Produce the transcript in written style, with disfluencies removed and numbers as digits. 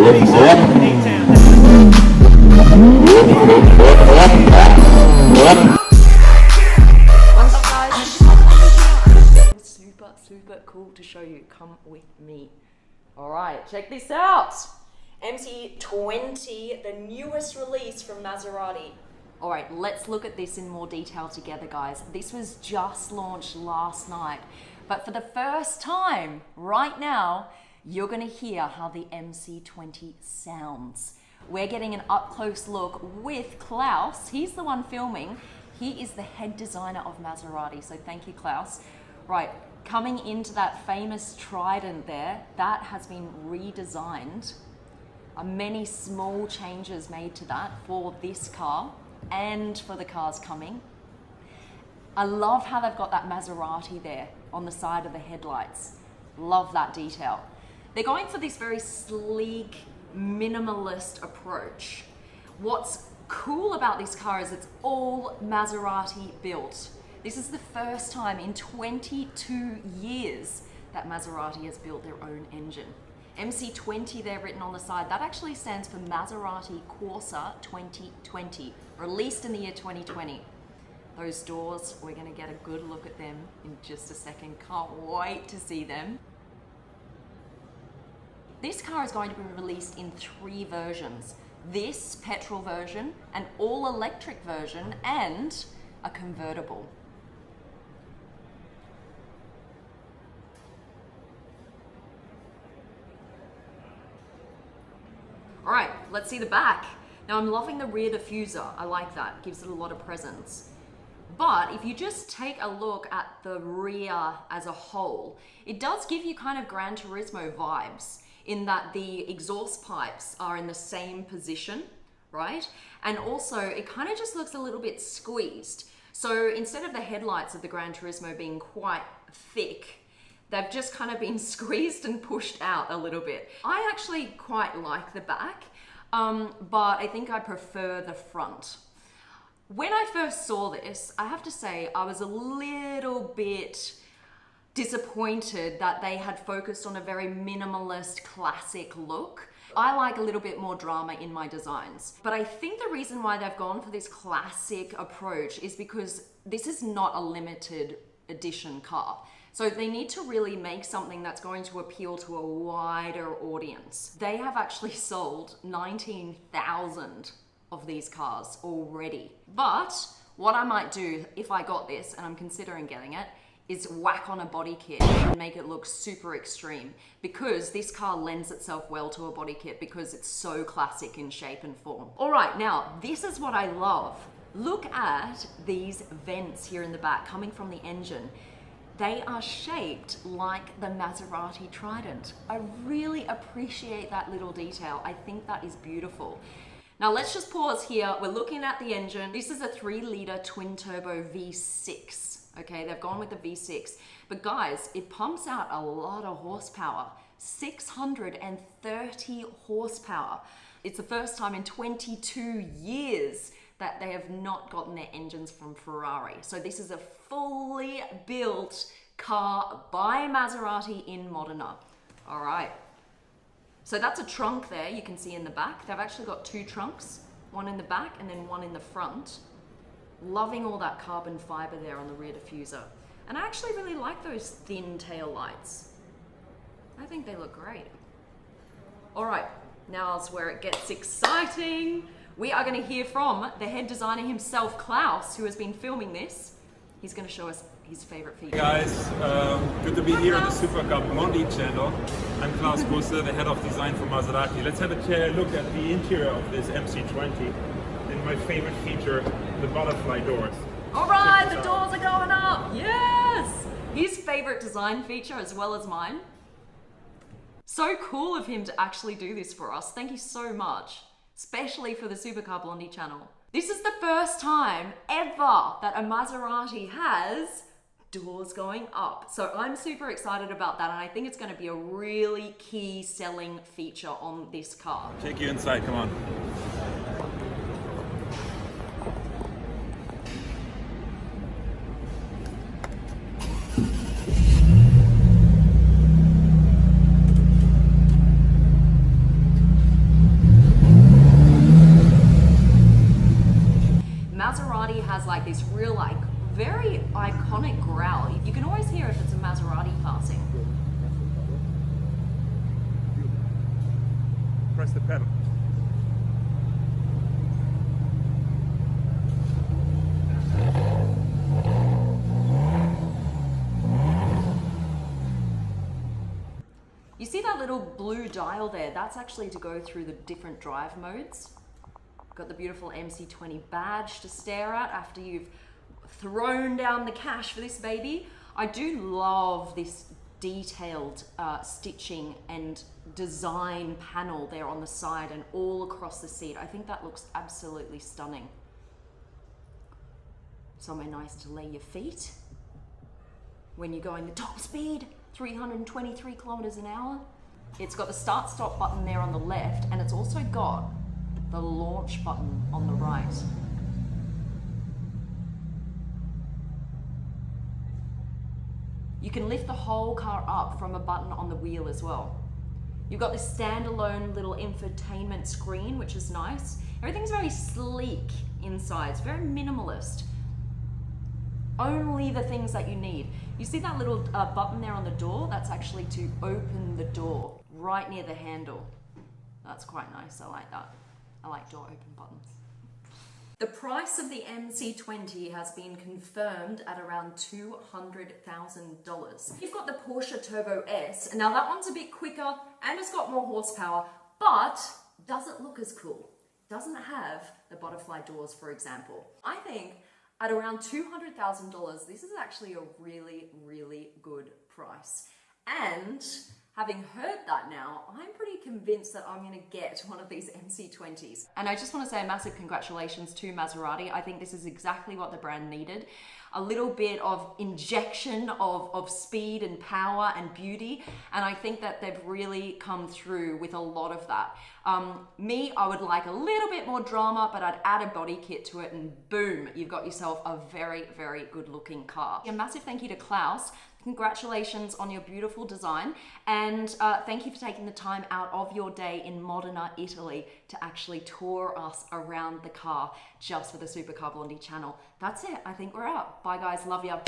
Super cool to show you. Come with me. All right, check this out. MC20, the newest release from Maserati. All right, let's look at this in more detail together, guys. This was just launched last night, but for the first time right now, you're gonna hear how the MC20 sounds. We're getting an up-close look with Klaus. He's the one filming. He is the head designer of Maserati, so thank you, Klaus. Right, coming into that famous Trident there, that has been redesigned. Many small changes made to that for this car and for the cars coming. I love how they've got that Maserati there on the side of the headlights. Love that detail. They're going for this very sleek, minimalist approach. What's cool about this car is it's all Maserati built. This is the first time in 22 years that Maserati has built their own engine. MC20 there written on the side, that actually stands for Maserati Corsa 2020, released in the year 2020. Those doors, we're gonna get a good look at them in just a second. Can't wait to see them. This car is going to be released in 3 versions. This petrol version, an all-electric version, and a convertible. All right, let's see the back. Now I'm loving the rear diffuser. I like that, gives it a lot of presence. But if you just take a look at the rear as a whole, it does give you kind of Gran Turismo vibes in that the exhaust pipes are in the same position, right? And also it kind of just looks a little bit squeezed. So instead of the headlights of the Gran Turismo being quite thick, they've just kind of been squeezed and pushed out a little bit. I actually quite like the back, but I think I prefer the front. When I first saw this, I have to say I was a little bit disappointed that they had focused on a very minimalist, classic look. I like a little bit more drama in my designs. But I think the reason why they've gone for this classic approach is because this is not a limited edition car. So they need to really make something that's going to appeal to a wider audience. They have actually sold 19,000 of these cars already. But what I might do if I got this, and I'm considering getting it, is whack on a body kit and make it look super extreme, because this car lends itself well to a body kit because it's so classic in shape and form. All right, now this is what I love. Look at these vents here in the back coming from the engine. They are shaped like the Maserati Trident. I really appreciate that little detail. I think that is beautiful. Now let's just pause here. We're looking at the engine. This is a 3-liter twin turbo V6. Okay, they've gone with the V6. But guys, it pumps out a lot of horsepower. 630 horsepower. It's the first time in 22 years that they have not gotten their engines from Ferrari. So this is a fully built car by Maserati in Modena. All right. So that's a trunk there you can see in the back. They've actually got 2 trunks, one in the back and then one in the front. Loving all that carbon fiber there on the rear diffuser. And I actually really like those thin tail lights. I think they look great. All right, now's where it gets exciting. We are going to hear from the head designer himself, Klaus, who has been filming this. He's going to show us his favorite feature. Hey guys, good to be here on the Supercar Blondie channel. I'm Klaus Busse, the head of design for Maserati. Let's have a look at the interior of this MC20. And my favorite feature, the butterfly doors. All right, the doors are going up. Yes! His favorite design feature as well as mine. So cool of him to actually do this for us. Thank you so much, especially for the Supercar Blondie channel. This is the first time ever that a Maserati has doors going up. So I'm super excited about that, and I think it's going to be a really key selling feature on this car. Take you inside, come on. press the pedal. You see that little blue dial there? That's actually to go through the different drive modes. Got the beautiful MC20 badge to stare at after you've thrown down the cash for this baby. I do love this detailed stitching and design panel there on the side and all across the seat. I think that looks absolutely stunning. Somewhere nice to lay your feet when you're going the top speed, 323 kilometers an hour. It's got the start stop button there on the left, and it's also got the launch button on the right. You can lift the whole car up from a button on the wheel as well. You've got this standalone little infotainment screen, which is nice. Everything's very sleek inside, it's very minimalist. Only the things that you need. You see that little button there on the door? That's actually to open the door, right near the handle. That's quite nice, I like that. I like door open buttons. The price of the MC20 has been confirmed at around $200,000. You've got the Porsche Turbo S, and now that one's a bit quicker and it's got more horsepower, but doesn't look as cool. Doesn't have the butterfly doors, for example. I think at around $200,000, this is actually a really, really good price. And having heard that now, I'm pretty convinced that I'm gonna get one of these MC20s. And I just wanna say a massive congratulations to Maserati. I think this is exactly what the brand needed. A little bit of injection of speed and power and beauty. And I think that they've really come through with a lot of that. Me, I would like a little bit more drama, but I'd add a body kit to it and boom, you've got yourself a very, very good looking car. A massive thank you to Klaus. Congratulations on your beautiful design, and thank you for taking the time out of your day in Modena, Italy to actually tour us around the car just for the Supercar Blondie channel. That's it, I think we're out. Bye guys, love ya.